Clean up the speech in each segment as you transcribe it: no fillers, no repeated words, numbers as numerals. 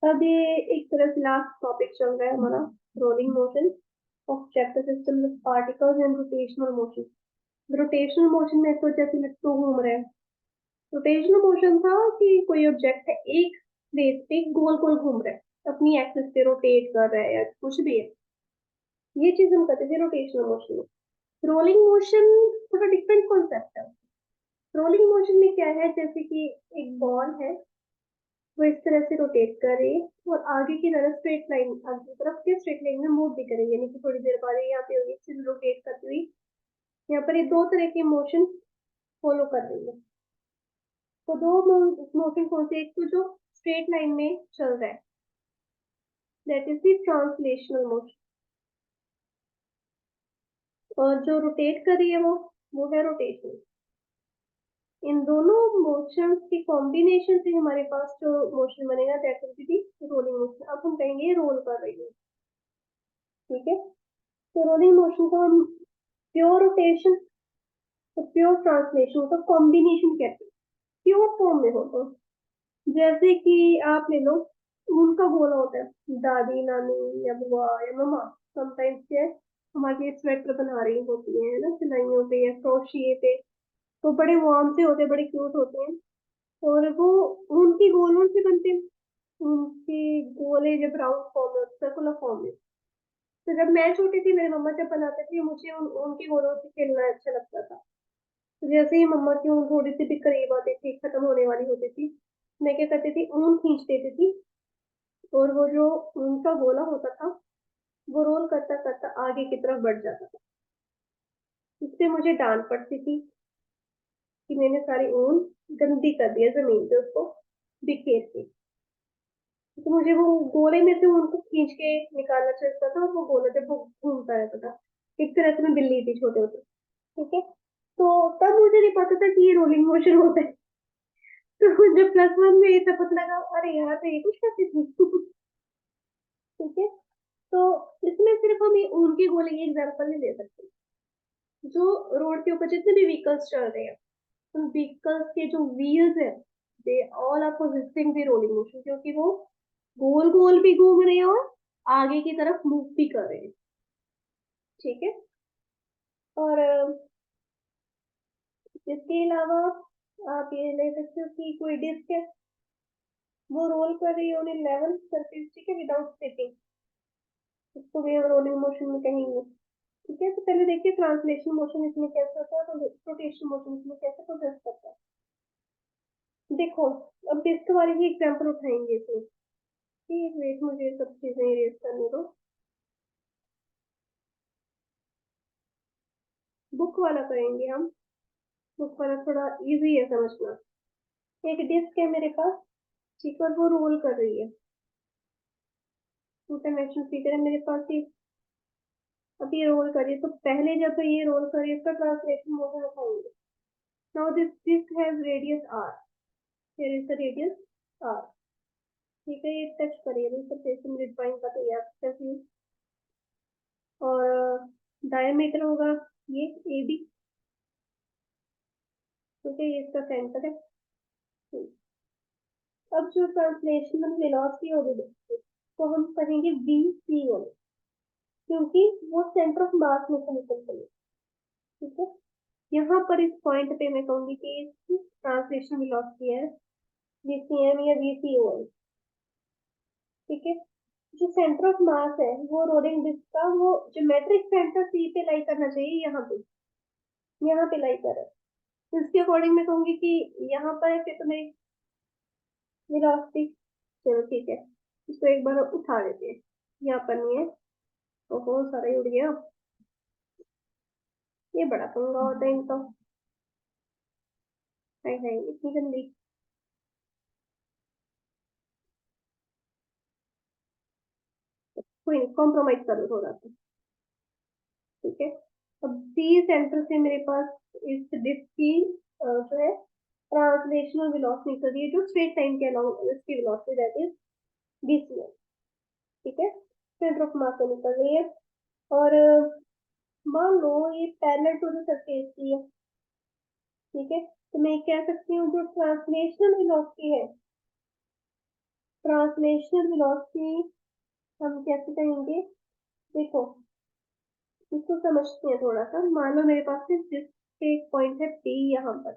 अब ये एक तरह से लास्ट टॉपिक चल रहा है हमारा, rolling motion of chapter system of particles and rotational motion. Rotational motion में तो जैसे लट्टू घूम रहे हैं। रोटेशनल मोशन था कि कोई ऑब्जेक्ट है एक प्लेस पे गोल गोल घूम रहा है, अपनी एक्सिस पे रोटेट कर रहा है या कुछ भी है। ये चीज हम कहते थे रोटेशनल मोशन में। रोलिंग मोशन थोड़ा डिफरेंट कॉन्सेप्ट है। रोलिंग मोशन में क्या है, जैसे कि एक बॉल है, वो इस तरह से रोटेट करे और आगे की तरफ स्ट्रेट लाइन, आगे की तरफ के स्ट्रेट लाइन में मूव भी करेंगे, यानी कि थोड़ी देर बाद यहाँ पे होगी फिर रोटेट करती हुई यहाँ पर ये दो तरह के मोशन फॉलो कर रही है। तो दो मोशन कौन से, एक तो जो स्ट्रेट लाइन में चल रहा है, that is the translational motion, और जो रोटेट कर रही है वो है रोटेशन। इन दोनों मोशंस की कॉम्बिनेशन से हमारे पास जो मोशन बनेगा that will be the rolling motion. अब हम कहेंगे रोल कर रही है, ठीक है। तो रोलिंग मोशन को हम प्योर रोटेशन तो प्योर ट्रांसलेशन का कॉम्बिनेशन कहते हैं, प्योर फॉर्म में हो तो। जैसे कि आप ले लो, उनका गोला होता है, दादी नानी या बुआ या मम्मा समटाइम्स क्या है, हमारे स्वेटर बना रही होती है ना, सिलाइयों पे या क्रोशिए पे। तो बड़े वार्म से होते हैं, बड़े क्यूट होते हैं, और वो उनकी गोलों से बनते हैं। उनके गोले जब राउंड फॉर्म में, सर्कुलर फॉर्म में। तो जब मैं छोटी थी, मेरी मम्मा जब बनाते थे, मुझे उनकी गोलों से खेलना अच्छा लगता था। तो जैसे ही मम्मा की ऊन थोड़ी सी भी करीब आती थी, खत्म होने वाली होती थी, मैं क्या करती थी, ऊन खींच देती थी, और वो जो ऊन का गोला होता था वो रोल करता करता आगे की तरफ बढ़ जाता था। इससे मुझे डांट पड़ती थी कि मैंने सारी ऊन गंदी कर दिया जमीन पे उसको बिखेर के। तो मुझे वो गोले में से ऊन को खींच के निकालना चाहता था, और वो गोला जब वो घूमता रहता था, एक तरह से मैं बिल्ली थी छोटे होते, ठीक है। तो तब मुझे नहीं पता था कि ये रोलिंग मोशन होता है। तो जब +1 में ये सब पता लगा, अरे यार तो ये कुछ करती थी। ठीक है। तो इसमें सिर्फ हम ये उनके गोले की एग्जांपल नहीं ले सकते। जो रोड के ऊपर जितने भी व्हीकल्स चल रहे हैं, उन व्हीकल्स के जो व्हील्स है, they all are possessing the rolling motion, क्योंकि वो गोल गोल भी घूम रहे हैं और आगे की तरफ मूव भी कर रहे हैं, ठीक है। और इसके अलावा आप ये ले सकते हो कि कोई डिस्क है, वो रोल कर रही है ऑन ए लेवल सरफेस, ठीक है, विदाउट स्लिपिंग, इसको भी हम रोलिंग मोशन में कहेंगे, ठीक है। तो पहले देखिए ट्रांसलेशन मोशन इसमें कैसे होता है, तो रोटेशन मोशन इसमें कैसे प्रोसेस करता है। देखो, अब डिस्क वाली ही एग्जांपल उठाएंगे इसमें, ठीक, वेट मुझे सब चीजें इरेज करने दो। बुक वाला करेंगे हम, बुक वाला थोड़ा इजी है समझना। एक डिस्क है मेरे पास, ठीक, और वो रोल कर रही है, टू डायमेंशनल फिगर है मेरे पास ये। अब ये रोल कर रही है, तो पहले जब तो ये रोल कर रही है इसका ट्रांसलेशन मोशन उठाएंगे। Now this disc has radius r, here is the radius r, ठीक है। ये टच करिए, इस सरफेस से मुझे ड्राइंग का तैयार कैसे, और डायमीटर होगा ये AB, ठीक है, ये इसका सेंटर है। अब जो ट्रांसलेशनल वेलोसिटी होगी तो हम कहेंगे VC1, क्योंकि वो सेंटर ऑफ मास में से निकल रही है, ठीक है। यहाँ पर इस पॉइंट पे मैं कहूंगी कि इसकी ट्रांसलेशन वेलोसिटी है VCM या VCOL, ठीक है। जो सेंटर ऑफ मास है वो रोलिंग डिस्क का, वो ज्योमेट्रिक सेंटर C पे लाई करना चाहिए, यहाँ पे लाई कर है। तो इसके अकॉर्डिंग मैं कहूंगी कि यहाँ पर है, फिर तो मेरी वेलोसिटी, चलो ठीक है, इसको एक बार उठा लेते हैं, यहाँ पर नहीं है तो बहुत सारा ही उड़ गया। ये बड़ा पंगा होता है इनका, हाय हाय इतनी गंदी। कोई नहीं, कॉम्प्रोमाइज कर लो थोड़ा सा, ठीक है। अब सी सेंटर से मेरे पास इस डिस्क की जो है ट्रांसलेशनल वेलोसिटी निकल रही है, जो स्ट्रेट लाइन के अलाउंग इसकी वेलोसिटी दैट इज VCM, ठीक है, सेंटर ऑफ मास से निकल रही है। और मान लो ये पैरेलल टू द सरफेस की है, ठीक है। तो मैं कह सकती हूँ जो ट्रांसलेशनल वेलोसिटी है, ट्रांसलेशनल वेलोसिटी हम कैसे कहेंगे, देखो इसको समझते हैं थोड़ा सा। मान लो मेरे पास में जिसके एक पॉइंट है P यहाँ पर,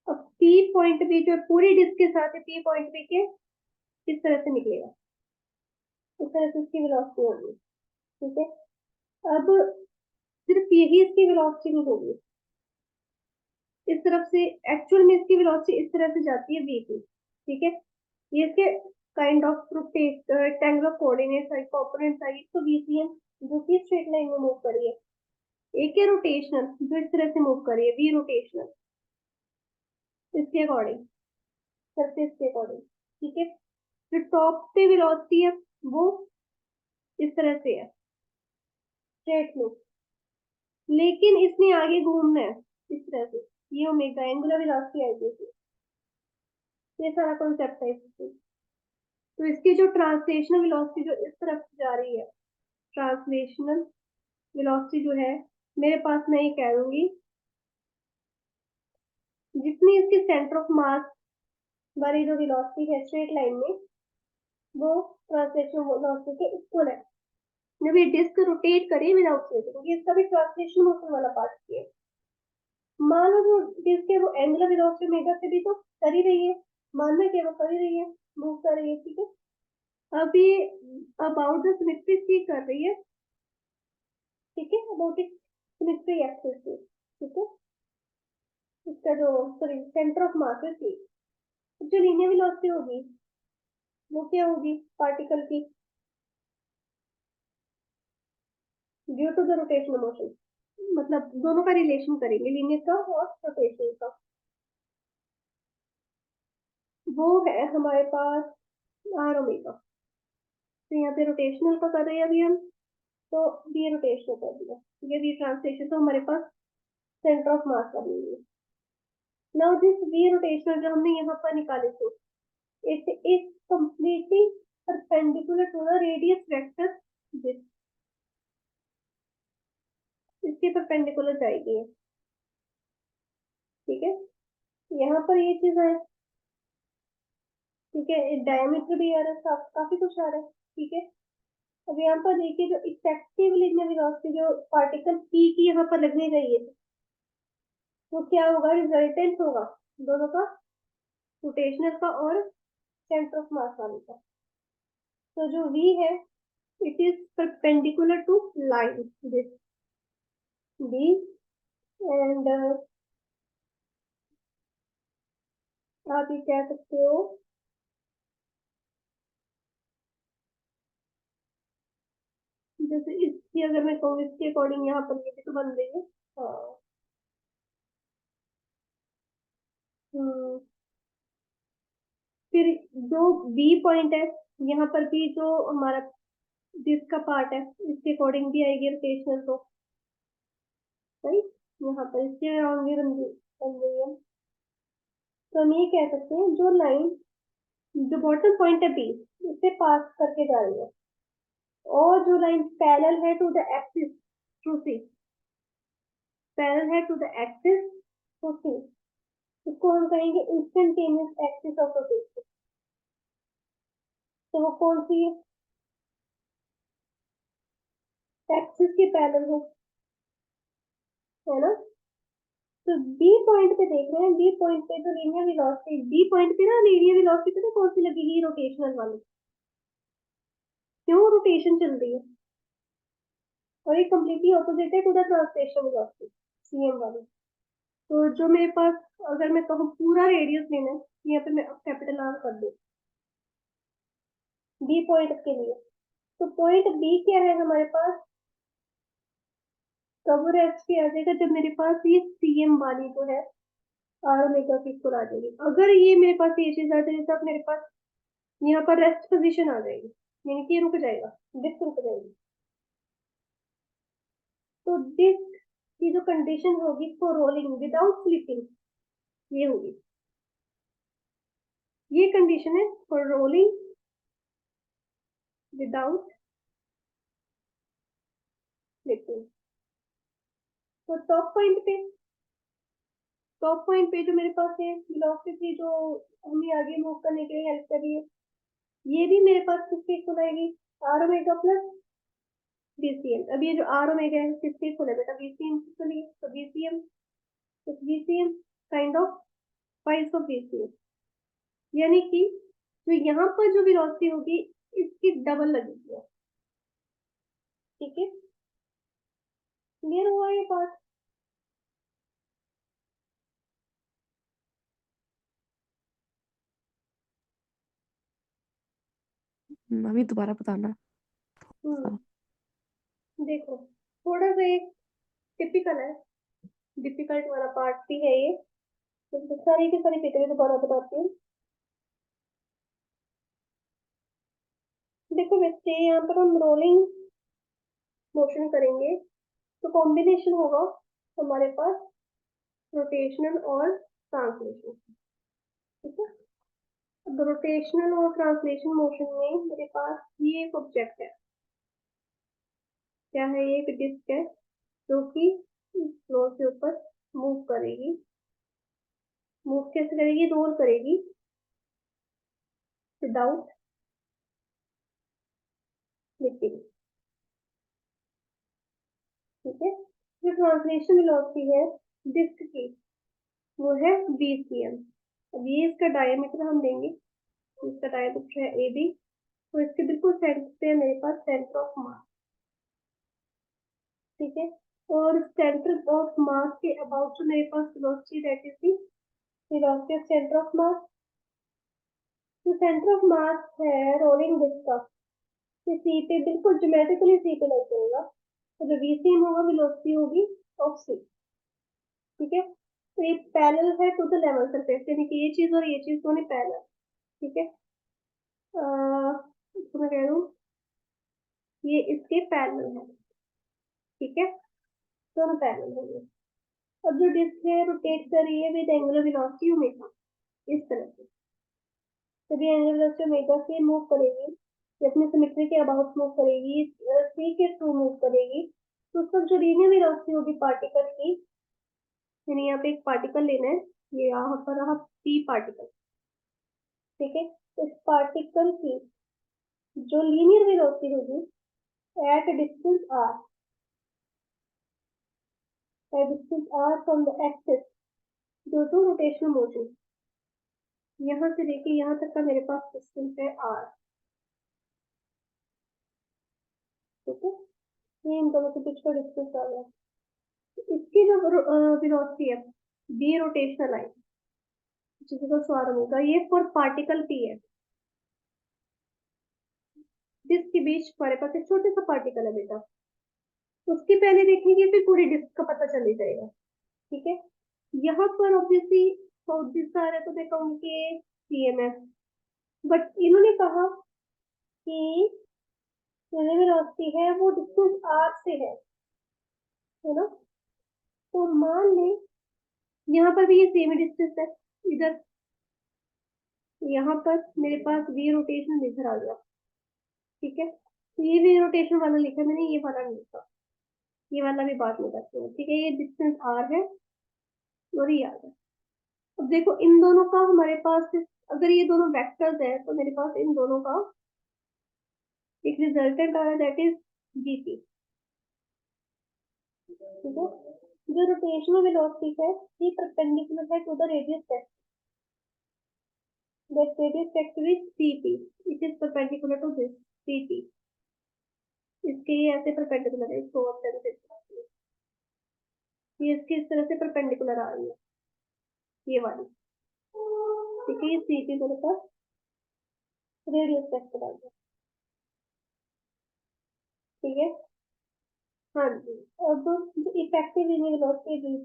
अब P पॉइंट भी जो पूरी डिस्क के साथ है, P पॉइंट भी के इस तरह से निकलेगा, इस तरह से इसकी वेलोसिटी होगी, ठीक है। अब सिर्फ यही इसकी वेलोसिटी नहीं होगी, इस तरफ से एक्चुअल में इसकी वेलोसिटी इस तरह से जाती है v की, ठीक है। ये इसके काइंड ऑफ रेक्टेंगुलर कोऑर्डिनेट्स है, कंपोनेंट्स है, तो VCM जो कि स्ट्रेट लाइन में मूव कर रही है। एक है रोटेशनल जो इस तरह से मूव कर रही है, V रोटेशनल इसके अकॉर्डिंग, सरफेस के अकॉर्डिंग, ठीक है। जो टॉप पे वेलोसिटी है वो इस तरह से है स्ट्रेट में, लेकिन इसने आगे घूमना है इस तरह से, ये ओमेगा एंगुलर वेलोसिटी आएगी। ये सारा कॉन्सेप्ट है इससे। तो इसकी जो ट्रांसलेशनल वेलोसिटी जो इस तरफ जा रही है, ट्रांसलेशनल वेलोसिटी जो है मेरे पास, मैं ये कह दूंगी जितनी इसकी सेंटर ऑफ मास वाली जो वेलोसिटी है स्ट्रेट लाइन में, वो ट्रांसलेशनल वेलोसिटी के इक्वल है। जब ये डिस्क रोटेट करे विदाउट स्लिपिंग, क्योंकि इसका भी ट्रांसलेशन मोशन वाला पार्ट है। मान लो जो डिस्क है वो एंगुलर वेलोसिटी ओमेगा से भी तो कर ही रही है, मानना कि वो कर ही रही है, मूव कर रही है, ठीक है। अब ये अबाउट द सिमेट्री कर रही है, ठीक है, अबाउट इट सिमेट्री एक्सिस, ठीक है। इसका जो सॉरी सेंटर ऑफ मास है, जो लीनियर वेलोसिटी होगी वो क्या होगी पार्टिकल की, due to the rotational motion, मतलब दोनों का रिलेशन करेंगे, लीनियर का और रोटेशनल का। वो है हमारे पास आर ओमेगा, तो यहाँ पे रोटेशनल का कर रहे हैं अभी हम, तो बी रोटेशनल कर दिया, ये बी ट्रांसलेशन, तो हमारे पास सेंटर ऑफ मास का भी है। नाउ दिस बी रोटेशनल जो हमने यहाँ पर निकाले थे, it is completely perpendicular to the radius vector this, इसके परपेंडिकुलर जाएगी ये, ठीक है। यहाँ पर ये चीज है, ठीक है, डायमीटर भी आ रहा है, काफी कुछ आ रहा है, ठीक है। अब यहाँ पर देखिए जो इफेक्टिव लीनियर वेलोसिटी जो पार्टिकल पी की यहाँ पर लगने चाहिए, तो क्या होगा, रिजल्टेंट होगा दोनों का, रोटेशनल का और सेंटर ऑफ मास वाले का। तो जो v है it is perpendicular to line this b, and आप ये कह सकते हो जैसे इसकी अगर मैं कहूँ इसके अकॉर्डिंग यहाँ पर ये भी तो बन रही है, हाँ। फिर जो बी पॉइंट है यहाँ पर भी जो हमारा जिसका पार्ट है इसके अकॉर्डिंग भी आएगी रोटेशनल, तो राइट, यहाँ पर इसके अराउंड भी बन रही है। तो हम ये कह सकते हैं जो लाइन जो बॉटम पॉइंट है बी इससे पास करके जा रही है, और जो लाइन पैरेलल है to the axis to C, parallel है to the axis to C, इसको हम कहेंगे इंस्टेंटेनियस एक्सिस ऑफ रोटेशन। तो वो कौन सी एक्सिस के पैरेलल है ना। तो बी पॉइंट पे देख रहे हैं, बी पॉइंट पे तो लीनियर वेलोसिटी, बी पॉइंट पे ना लीनियर वेलोसिटी तो कौन सी लगेगी, रोटेशनल वाली, क्यों रोटेशन चल रही है, और ये कम्प्लीटली ऑपोजिट है to the translational velocity CM वाली। तो जो मेरे पास अगर मैं कहूँ पूरा रेडियस लेना है, यहाँ पे मैं कैपिटल आर कर दूँ बी पॉइंट के लिए, तो पॉइंट बी क्या है हमारे पास, कब रेस्ट पे आ जाएगा, जब मेरे पास ये सीएम वाली जो है आर ओमेगा की इक्वल आ जाएगी। अगर ये मेरे पास ये चीज आ जाएगी तब मेरे पास यहाँ पर रेस्ट पोजीशन आ जाएगी, यानी कि रुक जाएगा, डिस्क रुक जाएगी। तो डिस्क की जो कंडीशन होगी फॉर रोलिंग विदाउट स्लिपिंग, ये होगी, ये कंडीशन है फॉर रोलिंग विदाउट स्लिपिंग। तो टॉप पॉइंट पे टॉप पॉइंट पे जो मेरे पास है वेलोसिटी जो हमें आगे मूव करने के लिए हेल्प कर रही है, ये भी मेरे पास किसके इक्वल आएगी, आर ओमेगा प्लस बीसीएम। अब ये जो आर ओमेगा है किसके इक्वल है बेटा, बीसीएम के लिए, तो BCM BCM kind of price of BCM, यानी कि तो यहाँ पर जो वेलोसिटी होगी इसकी डबल लगेगी। ठीक है, क्लियर हुआ ये पार्ट। अभी दोबारा बताना। देखो थोड़ा सा एक टिपिकल है, डिफिकल्ट वाला पार्ट भी है ये, तो सारी की सारी फिक्रें दोबारा बताती हूँ। देखो बच्चे यहाँ पर हम रोलिंग मोशन करेंगे तो कॉम्बिनेशन होगा हमारे पास रोटेशनल और ट्रांसलेशन। ठीक है, अब रोटेशनल और ट्रांसलेशन मोशन में मेरे पास ये एक ऑब्जेक्ट है, क्या है ये, एक डिस्क है जो कि इस फ्लोर के ऊपर मूव करेगी। मूव कैसे करेगी, रोल करेगी विदाउट स्लिपिंग। ठीक है, जो ट्रांसलेशन वेलोसिटी है डिस्क की वो है बीसीएम। अब ये इसका डायमीटर हम लेंगे, इसका डायमीटर है ए बी, तो इसके बिल्कुल सेंटर पे है मेरे पास सेंटर ऑफ मास। ठीक है, और सेंटर ऑफ मास के अबाउट जो मेरे पास वेलोसिटी रहती थी, वेलोसिटी ऑफ सेंटर ऑफ मास, जो सेंटर ऑफ मास है रोलिंग डिस्क का, ये सी पे बिल्कुल ज्योमेट्रिकली सी पे लग जाएगा, तो जो वीसीएम होगा वेलोसिटी होगी ऑफ सी। ठीक है, तो ये पैरेलल है टू द लेवल सरफेस, यानी कि ये चीज और ये चीज दोनों पैरेलल। ठीक है, इसको मैं कह दूं ये इसके पैरेलल है। ठीक है, दोनों पैरेलल होंगे। अब जो डिस्क है रोटेट कर रही है विद एंगुलर वेलोसिटी ओमेगा, इस तरह से तभी एंगुलर वेलोसिटी ओमेगा से मूव करेगी, ये अपने सिमेट्री के अबाउट मूव करेगी, सी के थ्रू मूव करेगी, तो उस वक्त जो लीनियर वेलोसिटी होगी पार्टिकल की, यानी यहाँ पे एक पार्टिकल लेना है, ये यहाँ पर रहा पी पार्टिकल। ठीक है, इस पार्टिकल की जो लीनियर वेलोसिटी होगी at distance R, at distance r from the axis due to rotational motion, यहाँ से लेके यहाँ तक का मेरे पास डिस्टेंस है r। ठीक है, ये इन दोनों के बीच का डिस्टेंस आ गया। इसकी जो वेलोसिटी है बी रोटेशनल लाइन जिसका स्वार होगा, ये फॉर पार्टिकल पी है, जिसके बीच हमारे पास एक छोटा सा पार्टिकल है बेटा, उसकी पहले देखेंगे फिर पूरी डिस्क का पता चल ही जाएगा। ठीक है, यहाँ पर ऑब्वियसली ऑब्वियस आ रहा है तो मैं कहूँगी सीएमएफ, बट इन्होंने कहा कि जो वेलोसिटी है वो डिस्टेंस आर से है ना, तो मान लें यहाँ पर भी ये सेम डिस्टेंस है, इधर यहाँ पर मेरे पास वी रोटेशन इधर आ गया। ठीक है, तो ये वी रोटेशन वाला लिखा मैंने, ये वाला नहीं लिखा, ये वाला भी बात नहीं करते हैं। ठीक है, ये डिस्टेंस आर है और ये आर है। अब देखो इन दोनों का हमारे पास, अगर ये दोनों वेक्टर्स है तो मेरे पास इन दोनों का एक रिजल्टेंट आ रहा है, दैट इज जीपी। ठीक है, जो रोटेशनल वेलोसिटी है ये परपेंडिकुलर है to the radius vector, that radius vector is cp, it is perpendicular to this cp, इसके ये ऐसे परपेंडिकुलर है, इसको और तरह से ये इसके इस तरह से परपेंडिकुलर आ रही है ये वाली। ठीक है, ये cp मेरे पास रेडियस वेक्टर आ गया। ठीक है, हाँ जी, और जो इफेक्टिव वेलोसिटी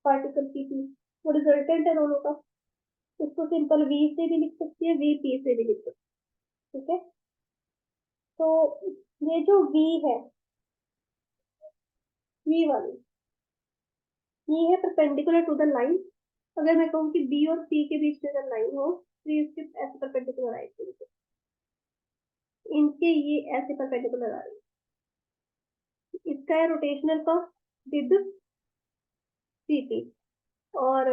पार्टिकल की थी वो रिजल्टेंट है दोनों का, इसको सिंपल v से भी लिख सकती है, vp से भी लिख सकती है। ठीक है, तो ये जो v है, v वाली ये है परपेंडिकुलर टू द लाइन। अगर मैं कहूँ कि बी और सी के बीच में अगर लाइन हो तो ये इसके ऐसे परपेंडिकुलर आएगी, इनके ये ऐसे परपेंडिकुलर आ रही है। इसका है रोटेशनल का विद सीपी, और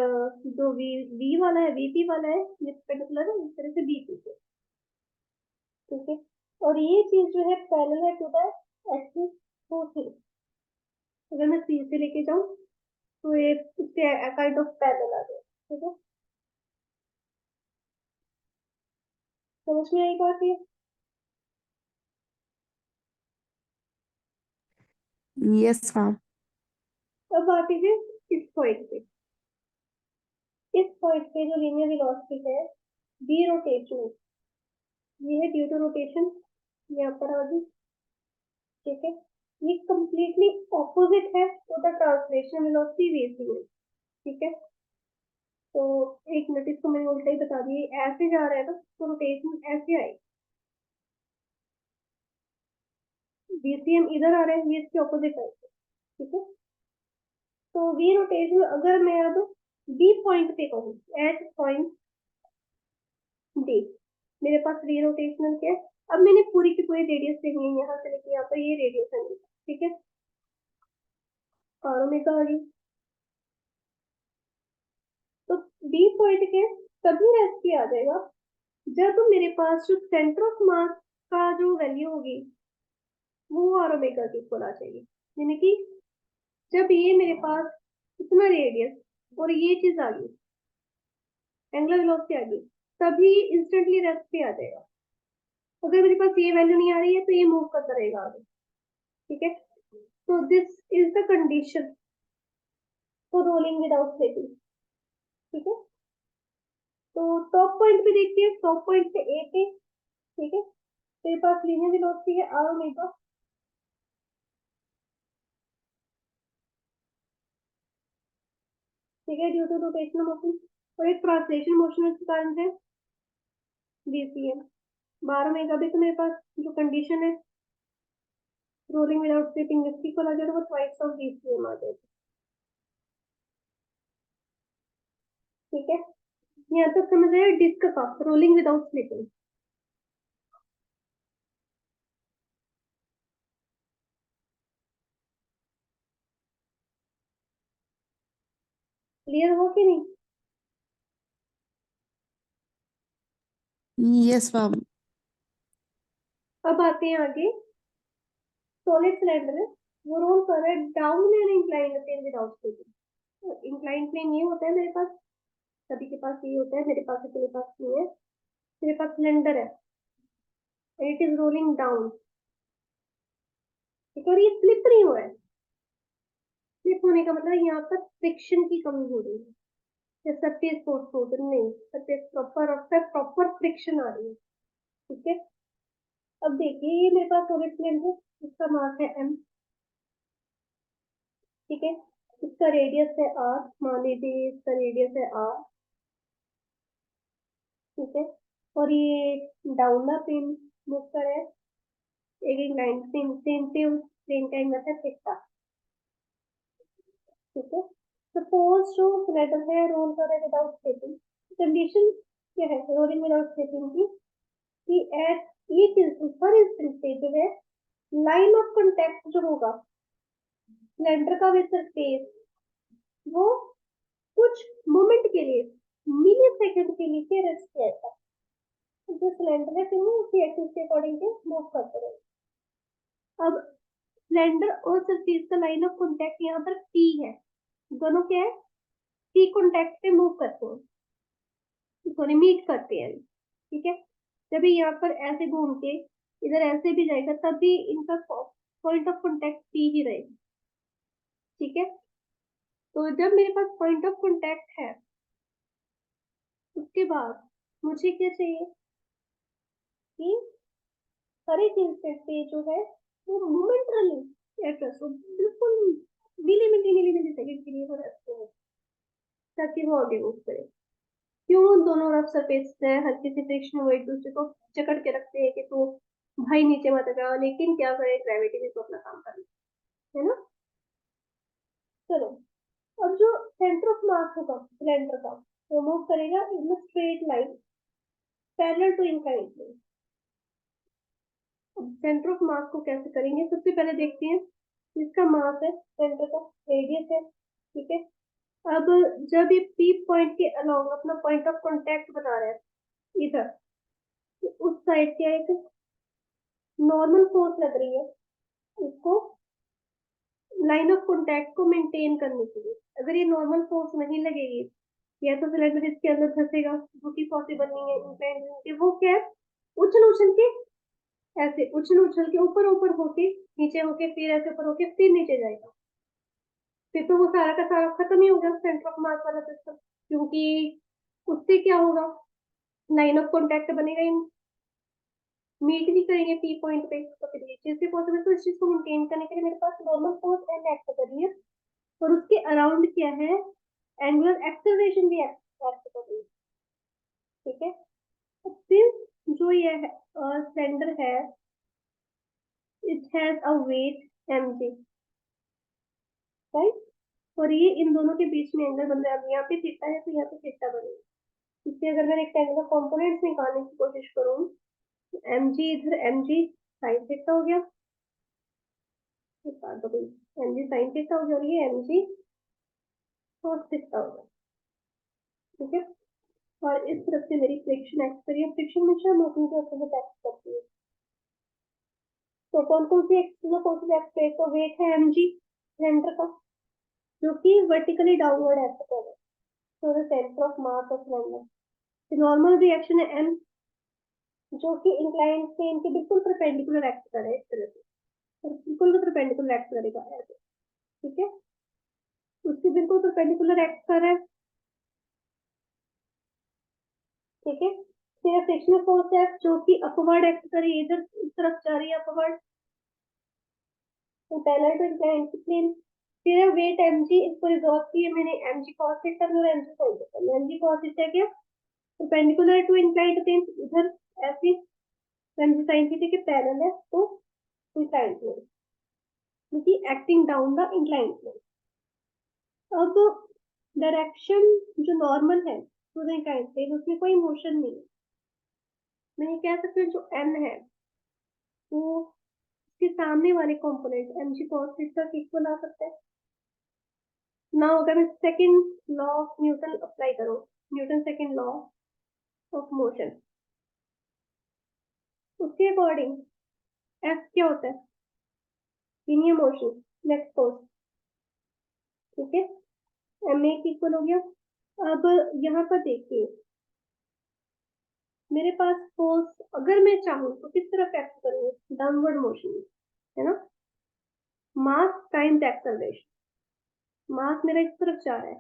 जो वी वाला है, वीपी वाला है, ये पर्टिकुलर है इस तरह से बीपी से, ठीक है। और ये चीज जो है पैरेलल है टू द एक्सिस टू सी। अगर मैं सी से लेके जाऊं तो ये इसके काइंड ऑफ पैरेलल आ जाए, ठीक है। समझ में आई बात ये? Yes ma'am. अब बात है इस पॉइंट पे। इस पॉइंट पे जो लीनियर वेलोसिटी है वी रोटेशन, ये है ड्यू टू रोटेशन, यहाँ पर आ गई, ठीक है। ये कंप्लीटली ऑपोजिट है to the translation velocity V, ठीक है। तो एक मिनट, इसको मैंने उल्टा ही बता दिया, ऐसे जा रहा है ना तो रोटेशन ऐसे आएगी, बीसीएम इधर आ रहा है, ये इसके ऑपोजिट आएगा, ठीक है। तो वी रोटेशन अगर मैं अब डी पॉइंट पे कहूँ, एट पॉइंट डी, मेरे पास वी रोटेशनल क्या है। अब मैंने पूरी की पूरी रेडियस लेनी है, यहाँ से लेके यहाँ पर ये रेडियस है, ठीक है। और ओमेगा आ गई। तो डी पॉइंट के तभी रेस्ट पे आ जाएगा जब मेरे पास जो सेंटर ऑफ मास का जो वैल्यू होगी वो और ओमेगा के इक्वल आ जाएगी। यानी कि जब ये मेरे पास इतना रेडियस और ये चीज आ गई, एंगुलर वेलोसिटी आ गई, तभी इंस्टेंटली रेस्ट पे आ जाएगा। अगर मेरे पास ये वैल्यू नहीं आ रही है तो ये मूव करता रहेगा आगे, ठीक है। तो this is the condition for rolling without slipping, ठीक है। तो टॉप पॉइंट पे देखिए, टॉप पॉइंट पे ए पे, ठीक है, मेरे पास लीनियर वेलोसिटी है आर ओमेगा, ठीक है, ड्यू टू रोटेशनल मोशन। और एक ट्रांसलेशन मोशन के कारण है बीसीएम 12 ओमेगा भी, तो मेरे पास जो कंडीशन है रोलिंग विदाउट स्लिपिंग इसकी को लगे तो वो ट्वाइस ऑफ बीसीएम आ जाएगी, ठीक है। यहाँ तक समझ आया डिस्क का रोलिंग विदाउट स्लिपिंग? क्लियर हो कि नहीं? Yes ma'am. अब आते हैं आगे। सॉलिड सिलेंडर है, वो रोल कर रहा है down and inclined plane without slipping. Inclined plane ये होता है मेरे पास, सभी के पास ये होता है, मेरे पास मेरे पास नहीं है। मेरे पास सिलेंडर है, इट इज रोलिंग डाउन, ठीक है। और ये स्लिप नहीं हो रहा है, स्लिप होने का मतलब यहाँ पर फ्रिक्शन की कमी हो रही है, या सरफेस फोर्स हो रही नहीं, सरफेस प्रॉपर और प्रॉपर फ्रिक्शन आ रही है, ठीक है। अब देखिए ये मेरे पास सॉलिड सिलेंडर, इसका मास है m, ठीक है। इसका रेडियस है r, मान लीजिए इसका रेडियस है r, ठीक है। और ये डाउन द प्लेन मूव कर रहा है, एक लाइन सेम सेम पे उस प्लेन का एंगल है थीटा, ठीक है। सपोज जो सिलेंडर है रोल कर रहा है विदाउट स्लिपिंग, कंडीशन क्या है रोलिंग विदाउट स्लिपिंग की, कि at each instant, her instant पे जो है लाइन ऑफ कांटेक्ट जो होगा सिलेंडर का विद सरफेस, वो कुछ मोमेंट के लिए, मिली सेकंड के लिए रेस्ट किया जाता है। जो सिलेंडर है फिर वो उसी एक्सिस के अकॉर्डिंग के मूव करते रहे। अब सिलेंडर और सरफेस का लाइन ऑफ कांटेक्ट यहाँ पर टी है, दोनों क्या है, टी कांटेक्ट पे मूव करते हैं, सॉरी मीट करते हैं, ठीक है। जब ये यहाँ पर ऐसे घूम के इधर ऐसे भी जाएगा तब भी इनका पॉइंट ऑफ कांटेक्ट टी ही रहेगा, ठीक है। तो जब मेरे पास पॉइंट ऑफ कांटेक्ट है उसके बाद मुझे क्या चाहिए कि हर एक इंस्टेंट पे जो है वो मोमेंटरली एड्रेस हो, बिल्कुल मिली सेकंड के लिए वो रेस्ट हो, ताकि वो आगे मूव करे। क्यों दोनों रफ सरफेस है, हल्की सी फ्रिक्शन वो एक दूसरे को जकड़ के रखते हैं कि तू भाई नीचे मत जा, लेकिन क्या करे ग्रेविटी भी तो अपना काम कर रही है ना। चलो, अब जो सेंटर ऑफ मास होगा सिलेंडर का वो मूव करेगा in straight line parallel to inclined plane. अब सेंटर ऑफ मास को कैसे करेंगे, सबसे पहले देखते हैं इसका मास है सेंटर का, रेडियस है, ठीक है। अब जब ये P पॉइंट के अलोंग अपना पॉइंट ऑफ कांटेक्ट बना रहा है इधर, तो उस साइड क्या एक नॉर्मल फोर्स लग रही है इसको लाइन ऑफ कांटेक्ट को मेंटेन करने के लिए। अगर ये नॉर्मल फोर्स नहीं लगेगी, या तो सिलेंडर इसके अंदर धंसेगा, जो कि पॉसिबल नहीं है इंक्लाइंड के। वो क्या है, उछल उछल के, ऐसे उछल उछल के ऊपर ऊपर होके नीचे होके फिर ऐसे ऊपर होके फिर नीचे जाएगा। फिर तो वो सारा का सारा खत्म ही होगा सेंटर ऑफ मास वाला सिस्टम, क्योंकि उससे क्या होगा, लाइन ऑफ कॉन्टेक्ट बनेगा ही, मीट नहीं करेंगे पी पॉइंट पे। तो फिर ये चीज भी पॉसिबल। तो इस चीज को मेंटेन करने के लिए मेरे पास नॉर्मल फोर्स एंड एक्ट कर रही है, और उसके अराउंड क्या है, एंगुलर एक्सेलरेशन भी एक्ट कर रही है। ठीक है, सिंस जो ये सिलेंडर है, it has a weight mg, right, और ये इन दोनों के बीच में एंगल बन रहा है। अब यहाँ पे थीटा है तो यहाँ पे थीटा बनेगा। इसलिए अगर मैं रेक्टेंगुलर कंपोनेंट्स निकालने की कोशिश करूँ, mg इधर mg साइन थीटा हो गया, mg साइन थीटा हो गया, और ये mg cos थीटा हो गया। ठीक है, और इस तरफ से मेरी फ्रिक्शन एक्ट करिए। फ्रिक्शन हमेशा मोशन के अपोजिट एक्ट करती है। तो कौन कौन सी एक्ट अपोजिट एक्ट करे, तो वेट है mg सिलेंडर का, जो कि वर्टिकली डाउनवर्ड एक्ट कर रहा है, तो the centre of mass of cylinder. Normal reaction है m, जो कि इंक्लाइंड प्लेन के बिल्कुल परपेंडिकुलर एक्ट करे इस तरह से, और बिल्कुल परपेंडिकुलर एक्ट करेगा ऐसे। ठीक है, उसके बिल्कुल परपेंडिकुलर एक्ट कर रहा है। ठीक है, फिर फ्रिक्शनल फोर्स है जो कि अपवर्ड एक्ट करे, इधर इस तरफ जा रही है अपवर्ड, तो पैरेलल टू इंक्लाइंड प्लेन। फिर वेट mg, इसको रिजॉल्व किया मैंने mg cos थीटा और mg sin theta. mg cos theta क्या, परपेंडिकुलर टू इंक्लाइंड प्लेन, इधर ऐसे mg sin थीटा के पैरेलल है, तो इंक्लाइंड प्लेन, क्योंकि acting down the inclined plane. अब डायरेक्शन जो नॉर्मल है टू द इंक्लाइंड प्लेन, उसमें कोई मोशन नहीं है। मैं ये कह सकती हूँ जो m है वो इसके सामने वाले कंपोनेंट mg cos थीटा के इक्वल आ सकता है ना। अगर मैं second law of Newton apply करूँ, Newton second law of motion, उसके अकॉर्डिंग f क्या होता है, लीनियर मोशन नेट फोर्स। ठीक है, ma इक्वल हो गया। अब यहाँ पर देखिए, मेरे पास फोर्स अगर मैं चाहूँ तो किस तरफ एक्ट करूँ, डाउनवर्ड मोशन में, है ना, मास टाइम्स एक्सेलरेशन। मास मेरा इस तरफ जा रहा है,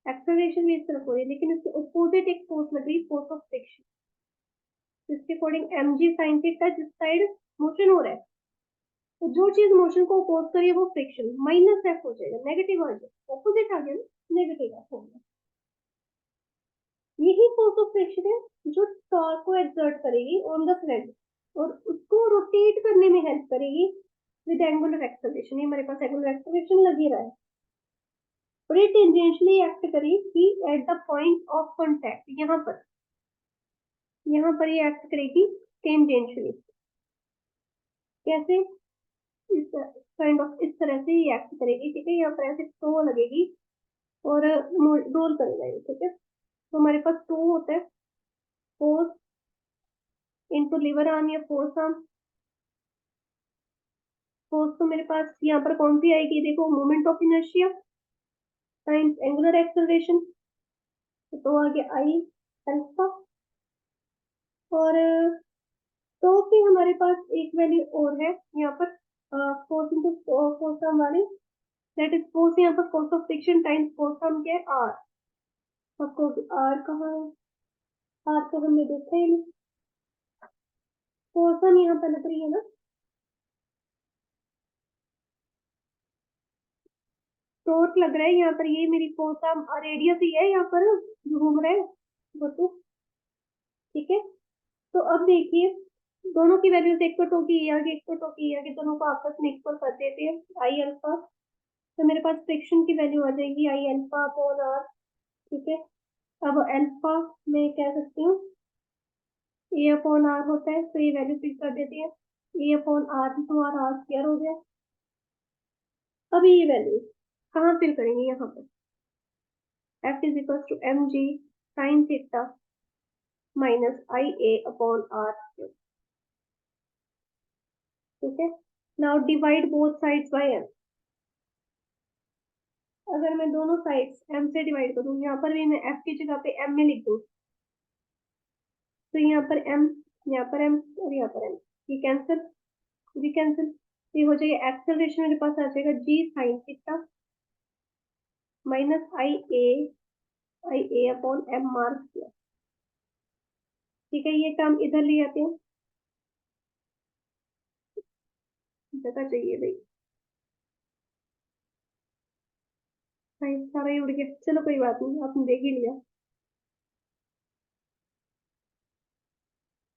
एक्सेलरेशन भी इस तरफ हो रही है, लेकिन इसके अपोजिट एक फोर्स लग रही है, फोर्स ऑफ फ्रिक्शन। इसके अकॉर्डिंग mg sin थीटा, जिस साइड मोशन हो रहा है, तो जो चीज मोशन को अपोज करिए वो फ्रिक्शन माइनस एफ हो जाएगा, नेगेटिव आ जाएगा, अपोजिट आ गया ना, नेगेटिव एफ हो गया। यही फोर्स ऑफ फ्रिक्शन है जो टॉर्क को एक्सर्ट करेगी ऑन द सिलेंडर, और उसको रोटेट करने में हेल्प करेगी विद एंगुलर एक्सेलरेशन। ये हमारे पास एंगुलर एक्सेलरेशन लग ही रहा है, और ये टेंजेंशियली एक्ट करेगी eight the point of contact. यहाँ पर ये एक्ट करेगी टेंजेंशियली। कैसे, इस काइंड ऑफ इस तरह से ये एक्ट करेगी। ठीक है, यहाँ पर ऐसे टो लगेगी और रोल करेगा ये। ठीक है, तो हमारे पास टो होता है, फोर्स इनटू लीवर आर्म या फोर्स आर्म। फोर्स तो मेरे पास यहाँ पर कौन सी आएगी, देखो, moment of inertia times angular acceleration, तो आ गया आई अल्फा। और तो फिर हमारे पास एक वैल्यू और है यहाँ पर, फोर्स इंटू फोर्स आर्म वाली, दैट इज फोर्स, यहाँ पर force of friction times force arm क्या है, आर। आपको आर कहाँ है, आर तो हमने देखा ही नहीं, फोर्स आर्म यहाँ पर लग रही है ना, टॉर्क लग रहा है यहाँ पर, ये मेरी फोर्स आर्म रेडियस ही है यहाँ पर जो घूम रहा है वो तो। ठीक है, तो अब देखिए, दोनों की वैल्यूज एक तो टू की ये आगे, एक तो टू की ये आगे, दोनों को आपस में इक्वल कर देते हैं आई अल्फा। तो मेरे पास फ्रिक्शन की वैल्यू आ जाएगी आई अल्फा अपॉन आर। ठीक है, अब अल्फा मैं कह सकती हूँ ए अपॉन आर होता है, तो ये वैल्यू फिक्स कर देती है, ए अपॉन आर तो आर स्क्वायर हो गया। अब ये वैल्यू कहाँ फिल करेंगे, यहाँ पर। F is equals to mg sin theta minus IA upon r cube. ठीक है, now divide both sides by m. अगर मैं दोनों साइड्स m से डिवाइड करूँ, यहाँ पर भी मैं f की जगह पे m में लिख दूँ, तो यहाँ पर m, यहाँ पर m और यहाँ पर m, ये कैंसिल, ये कैंसिल, ये हो जाएगा एक्सेलरेशन मेरे पास आ जाएगा g sin theta minus IA upon m mark किया. ठीक है, ये टर्म इधर ले आते हैं, जगह चाहिए भाई, सारा ही उड़ गया. चलो कोई बात नहीं, आपने देख ही लिया.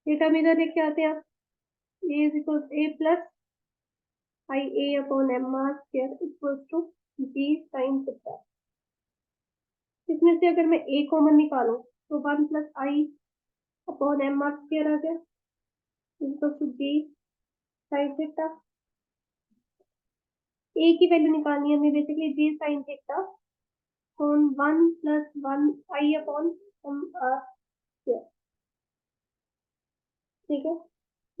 ये टर्म इधर लेके आते हैं आप, a is equal a plus IA upon m mark square equals to g sin theta. इसमें से अगर मैं a कॉमन निकालूं तो 1 plus I upon m mark square आ गया equals to g sin theta. a की वैल्यू निकालनी है हमें, basically g sin theta upon 1 प्लस 1 I upon m r square. ठीक है,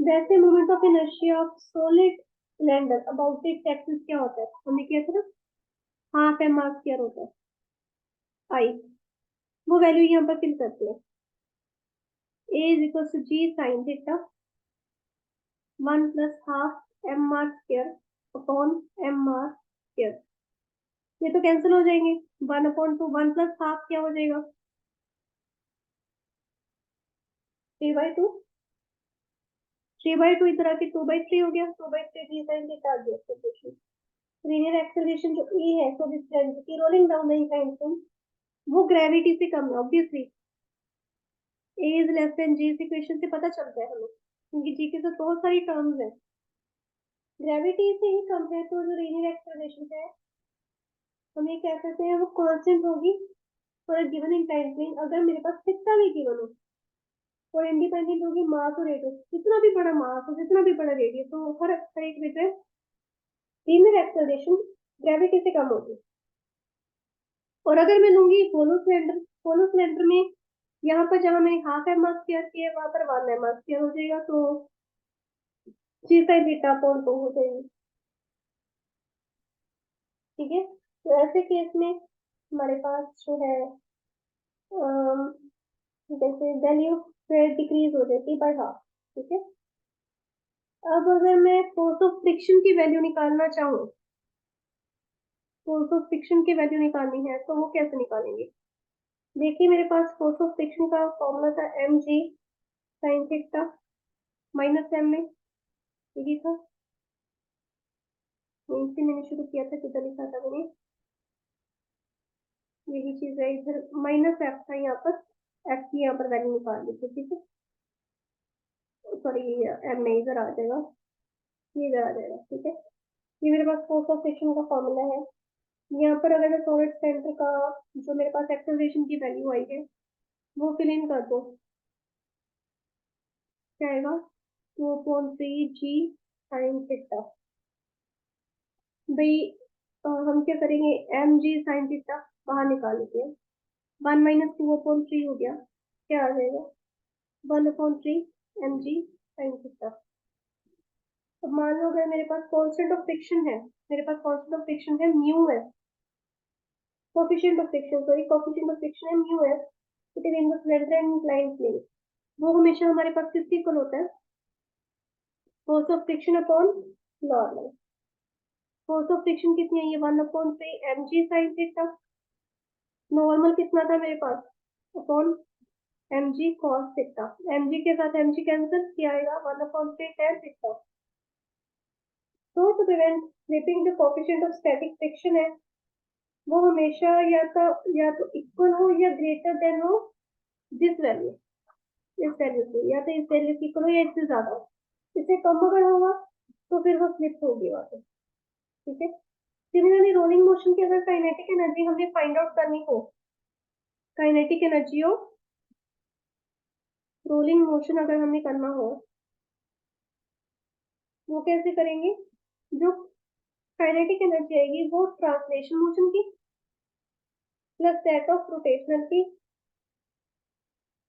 वैसे moment of inertia of solid cylinder about its axis क्या होता है, हमने किया था ना, हाफ m r स्क्वायर होता है I. वो वैल्यू यहाँ पर फिल करते हैं, a is equal to g sin theta 1 plus half m r square upon m r square. ये तो कैंसिल हो जाएंगे, 1 अपॉन 2, 1 प्लस हाफ क्या हो जाएगा 3/2, 3/2 इधर आके 2/3 हो गया, 2/3 g sin थीटा आ गया. लीनियर एक्सेलरेशन जो e है तो दिस की रोलिंग डाउन द इंक्लाइंड, वो ग्रेविटी से कम है obviously. a is less than g, इस इक्वेशन से पता चलता है हमें, क्योंकि g के साथ बहुत सारी टर्म्स हैं. ग्रेविटी से ही कम है तो जो लीनियर एक्सेलरेशन है हम ये कह सकते हैं वो कांस्टेंट होगी for a given inclined plane, अगर मेरे पास कितना भी गिवन हो, और इंडिपेंडेंट होगी मास और रेडियस. जितना भी बड़ा मास हो, जितना भी बड़ा रेडियस हो, हर एक में लीनियर एक्सेलरेशन ग्रेविटी से कम होगी. और अगर मैं लूंगी होलो सिलेंडर, होलो सिलेंडर में यहाँ पर जहां मैंने हाफ m r स्क्वायर किया वहां पर 1 m r स्क्वायर हो जाएगा, तो g sin थीटा अपॉन 2 हो जाएगी. ठीक है, तो ऐसे केस में हमारे पास जो है जैसे वैल्यू फिर डिक्रीज हो जाती है बाय हाफ. ठीक है, अब अगर मैं फोर्स ऑफ फ्रिक्शन की वैल्यू निकालना चाहूँ, फोर्स ऑफ फ्रिक्शन की वैल्यू निकालनी है तो वो कैसे निकालेंगे. देखिए मेरे पास फोर्स ऑफ फ्रिक्शन का फॉर्मूला था mg sin theta minus m में, यही था, इनसे मैंने शुरू किया था, किधर लिखा था मैंने, यही चीज है, इधर माइनस एफ था, यहाँ पर एफ की यहाँ पर वैल्यू निकाल दी थी. ठीक है, सॉरी एम में इधर आ जाएगा, ये इधर आ जाएगा. ठीक है, ये मेरे पास फोर्स ऑफ फ्रिक्शन का फॉर्मूला है. यहाँ पर अगर मैं सॉलिड सेंटर का जो मेरे पास एक्सेलरेशन की वैल्यू आई है वो फिल इन कर दो, क्या आएगा 2.3 g sin थीटा. भाई हम क्या करेंगे, mg sin थीटा बाहर निकाल लेते हैं, 1 माइनस 2/3 हो गया, क्या आ जाएगा 1/3 mg sin थीटा. अब मान लो अगर मेरे पास कांस्टेंट ऑफ फ्रिक्शन है, मेरे पास कांस्टेंट ऑफ फ्रिक्शन है म्यू है, coefficient of friction, sorry coefficient of friction है म्यू है between the cylinder and inclined plane. वो हमेशा हमारे पास किसके इक्वल होता है, force of friction upon normal. Force of friction कितनी है, ये 1/3 mg sin थीटा. नॉर्मल कितना था मेरे पास upon mg cos theta, mg के साथ mg कैंसिल किया आएगा 1/3 tan थीटा. तो टू प्रिवेंट स्लिपिंग जो कोफिशिएंट ऑफ स्टैटिक फ्रिक्शन है वो हमेशा या तो इक्वल हो या ग्रेटर देन हो दिस वैल्यू, इस वैल्यू से, या तो इस वैल्यू की इक्वल हो या इससे ज्यादा हो. इससे कम अगर होगा तो फिर वो स्लिप होगी वहां पे. ठीक है, सिमिलरली रोलिंग मोशन की अगर काइनेटिक एनर्जी हमें फाइंड आउट करनी हो, kinetic energy of rolling motion अगर हमें करना हो, वो कैसे करेंगे, जो काइनेटिक एनर्जी आएगी वो ट्रांसलेशन मोशन की प्लस सेट ऑफ रोटेशनल की,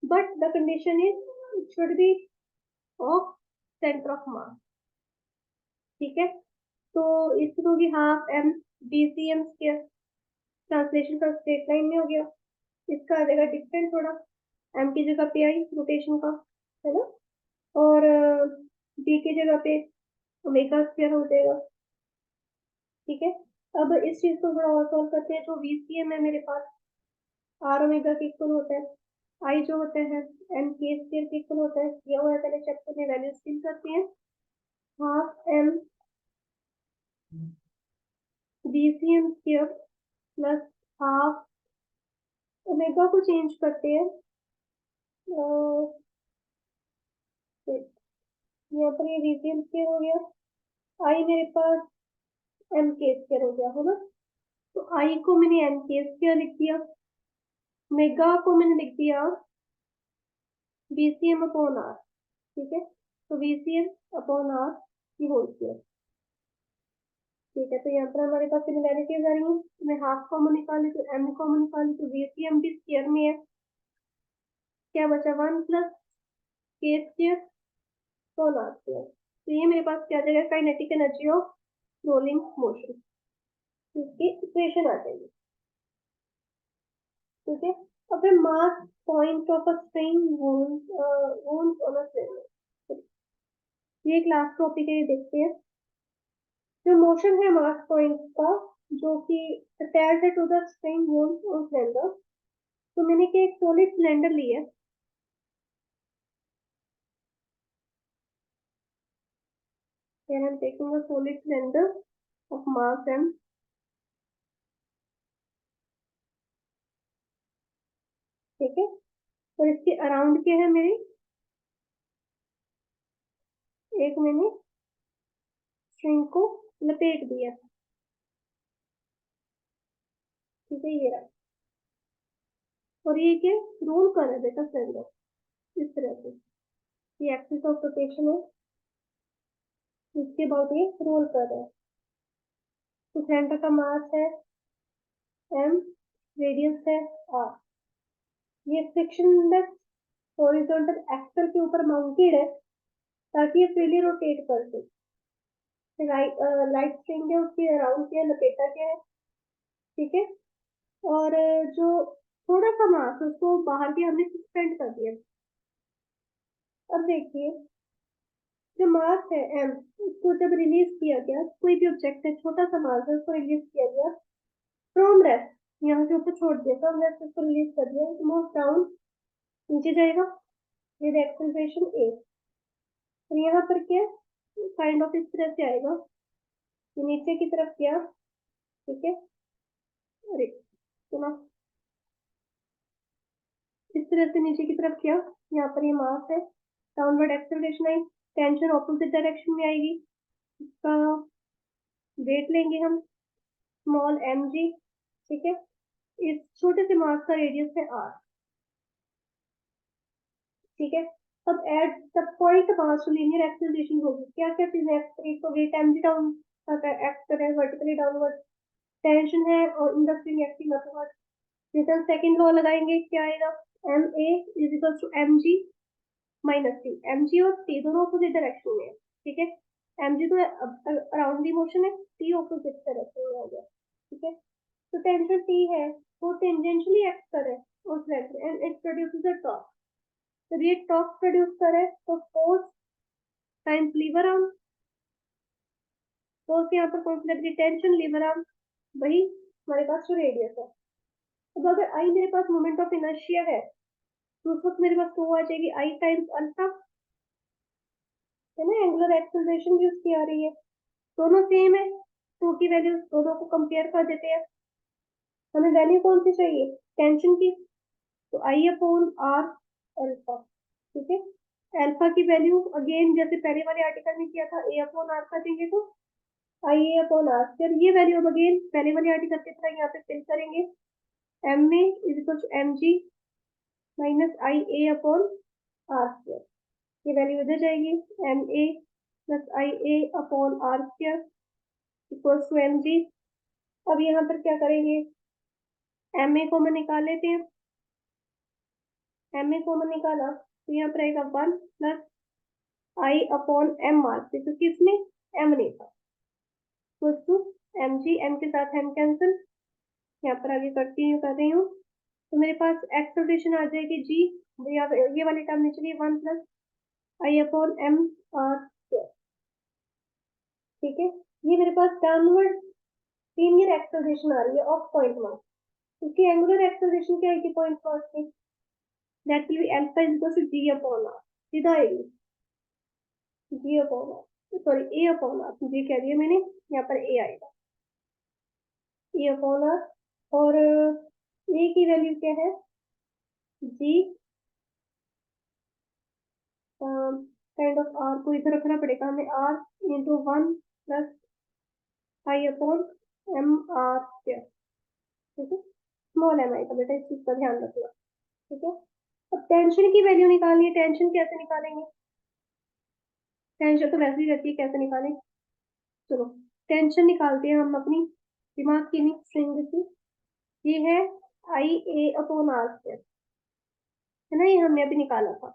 but the condition is it should be of centre of mass. ठीक है, तो इसकी होगी half M V C M square, translation का स्ट्रेट लाइन में हो गया। इसका आ जाएगा डिफरेंट थोड़ा, एम की जगह पे आई रोटेशन का, है ना, और बी की जगह पे ओमेगा स्क्वायर हो जाएगा। ठीक है, अब इस चीज को थोड़ा और सॉल्व करते हैं। जो VCM है मेरे पास आर ओमेगा के इक्वल होता है, आई जो होता है एम के स्क्वायर के इक्वल होता है, दिया हुआ है पहले चैप्टर में, वैल्यूज फिल करते हैं। Half M BCM square plus half, omega को चेंज करते हैं, यहाँ पर ये VCM स्क्वायर हो गया, आई मेरे पास एम के स्क्वायर हो गया, है ना। तो आई को मैंने एम के स्क्वायर लिख दिया, मेगा को मैंने लिख दिया BCM अपॉन आर। ठीक है, तो VCM अपॉन आर की होल स्क्वायर। ठीक है, तो यहाँ पर हमारे पास सिमिलैरिटीज आ रही है। मैं हाफ कॉमन निकाली तो एम कॉमन निकाली तो VCM भी स्क्वायर में है, क्या बचा 1 प्लस के स्क्वायर अपॉन आर स्क्वायर। तो ये मेरे पास क्या आ जाएगा, kinetic energy of rolling motion, इसकी इक्वेशन आ जाएगी। ठीक है, अब है mass point of a string wound on a string. ये एक लास्ट टॉपिक है, ये देखते हैं। जो मोशन है मास पॉइंट का, जो कि अटैच्ड है to the string wound on cylinder. तो मैंने क्या एक सॉलिड सिलेंडर लिया, here I'm taking a solid cylinder of mass m। ठीक है, और इसके अराउंड क्या है मेरी, एक मैंने स्ट्रिंग को लपेट दिया। ठीक है, ये रहा, और ये क्या रोल कर रहा है बेटा सिलेंडर इस तरह से, ये एक्सिस ऑफ रोटेशन है, इसके बाद ये रोल कर रहा है। तो सिलेंडर का मास है m, रेडियस है r, ये फ्रिक्शनलेस हॉरिजॉन्टल एक्सल के ऊपर माउंटेड है ताकि ये फ्रीली रोटेट कर सके। लाइट स्ट्रिंग है, उसके अराउंड क्या लपेटा क्या है। ठीक है, और जो थोड़ा सा मास उसको बाहर भी हमने सस्पेंड कर दिया। अब देखिए, जो मास है m, उसको जब रिलीज किया गया, कोई भी ऑब्जेक्ट है छोटा सा मास है, उसको रिलीज किया गया फ्रॉम रेस्ट, यहाँ से ऊपर छोड़ दिया, फ्रॉम रेस्ट उसको रिलीज कर दिया, मूव डाउन, नीचे जाएगा विद एक्सेलरेशन a। और यहाँ पर क्या काइंड ऑफ इस तरह से आएगा, नीचे की तरफ गया। ठीक है, अरे सुना, इस तरह से नीचे की तरफ गया, यहाँ पर ये मास है, डाउनवर्ड एक्सेलरेशन आई, टेंशन ऑपोजिट डायरेक्शन में आएगी, इसका वेट लेंगे हम स्मॉल mg। ठीक है, इस छोटे से मास का रेडियस है r। ठीक है, अब at the point mass to linear acceleration होगी, क्या क्या चीजें एक्ट करें, तो वेट mg डाउन एक्ट करे वर्टिकली डाउनवर्ड, टेंशन है और in the spring acting upward. Newton second law लगाएंगे, क्या आएगा, ma is equal to mg minus T. mg और t दोनों ऑपोजिट डायरेक्शन में है। ठीक है, mg तो अराउंड दी मोशन है, t ऑपोजिट डायरेक्शन में हो गया। ठीक है, तो टेंशन t है, वो टेंजेंशियली एक्ट करे उस vector and it produces a torque. जब ये टॉर्क प्रोड्यूस करे तो force times lever arm, force यहाँ पर कौन सी लग रही, टेंशन लीवर आर्म, वही हमारे पास जो रेडियस है। अब अगर आई मेरे पास मोमेंट ऑफ इनर्शिया है, तो उस वक्त मेरे पास वो आ जाएगी आई टाइम्स अल्फा, है ना, एंगुलर एक्सेलरेशन भी उसकी आ रही है, दोनों सेम है, टू की वैल्यू दोनों को कंपेयर कर देते हैं। हमें वैल्यू कौन सी चाहिए, टेंशन की, तो आई अपॉन आर अल्फा। ठीक है, अल्फा की वैल्यू अगेन जैसे पहले वाले आर्टिकल में किया था, ए अपॉन आर का देंगे तो आई ए अपॉन आर स्क्वायर, ये वैल्यू अब अगेन पहले वाले आर्टिकल की तरह यहाँ पे फिल करेंगे, एम में is equal to M G minus I A upon R square, ये वैल्यू इधर जाएगी, M A plus I A upon R square equals to M G. अब यहाँ पर क्या करेंगे, एम ए कॉमन निकाल लेते हैं, एम ए कॉमन निकाला तो यहाँ पर आएगा 1 plus I upon M R से, क्योंकि इसमें एम नहीं था, तो एम जी, एम के साथ एम कैंसिल, यहाँ पर आगे कंटिन्यू कर रही हूँ, तो मेरे पास एक्सेलरेशन आ जाएगी जी, ये वाली टर्म नीचे गई 1 plus I upon M R square, ठीक है। ये मेरे पास डाउनवर्ड लीनियर एक्सेलरेशन आ रही है ऑफ पॉइंट मास, इसकी एंगुलर एक्सेलरेशन क्या आएगी पॉइंट मास की, that will be alpha is equal to ji upon are, सीधा आएगी जी upon are, sorry A upon are, जी कह दिया मैंने, यहाँ पर ए आएगा ए अपॉन आर, और ए की वैल्यू क्या है जी, काइंड ऑफ आर को इधर रखना पड़ेगा हमें, R into 1 plus I upon M R square, ठीक है, स्मॉल एम आई का बेटा, इस चीज का ध्यान रखना, ठीक है। अब टेंशन की वैल्यू निकालनी है, टेंशन कैसे निकालेंगे, टेंशन तो वैसे ही रहती है, कैसे निकालें, चलो टेंशन निकालते हैं हम अपनी दिमाग की नहीं स्ट्रिंग से, ये है आई ए अपॉन आर स्क्वायर, है ना, ये हमने अभी निकाला था,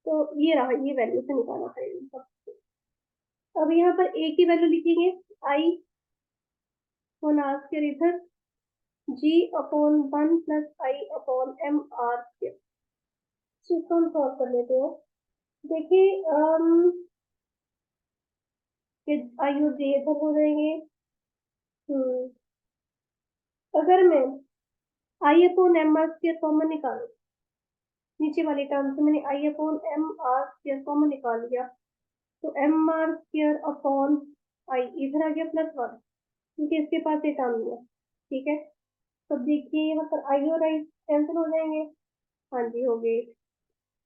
तो ये रहा, ये वैल्यू से निकाला था ये सब। अब यहाँ पर ए की वैल्यू लिखेंगे आई अपॉन आर स्क्वायर इधर, जी upon 1 plus I upon M R square, इसको हम सॉल्व कर लेते हैं। देखिए आई और जे इधर हो जाएंगे, अगर मैं I upon M R square common निकालू, नीचे वाली टर्म से मैंने I upon M R square common निकाल लिया, तो m are square upon I इधर आ गया प्लस 1, क्योंकि इसके पास एक टर्म है, ठीक है। तो देखिए यहाँ पर आई और आई कैंसिल हो जाएंगे, हाँ जी हो गए,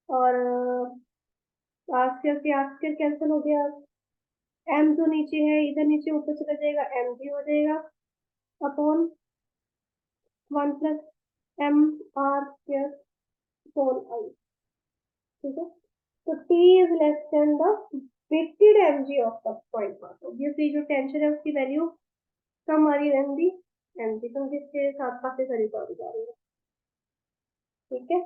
और आर स्क्वायर से आर स्क्वायर कैंसिल हो गया, एम जो नीचे है इधर नीचे ऊपर चला जाएगा, एम भी हो जाएगा upon 1 plus M are square upon I, ठीक है। तो T is less than the weighted mg of the point mass, obviously जो टेंशन है उसकी वैल्यू कम आ रही है than the mg, तो जिसके साथ काफी सारी बात जा रही है, ठीक है।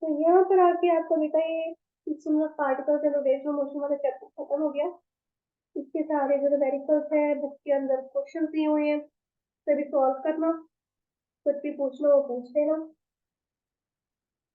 तो यहाँ पर आके आपको बेटा ये पार्टिकल्स एंड रोटेशनल मोशन वाला चैप्टर खत्म हो गया, इसके सारे जो न्यूमेरिकल्स है बुक के अंदर क्वेश्चन दिए हुए हैं, सभी सॉल्व करना, कुछ भी पूछना वो पूछ लेना।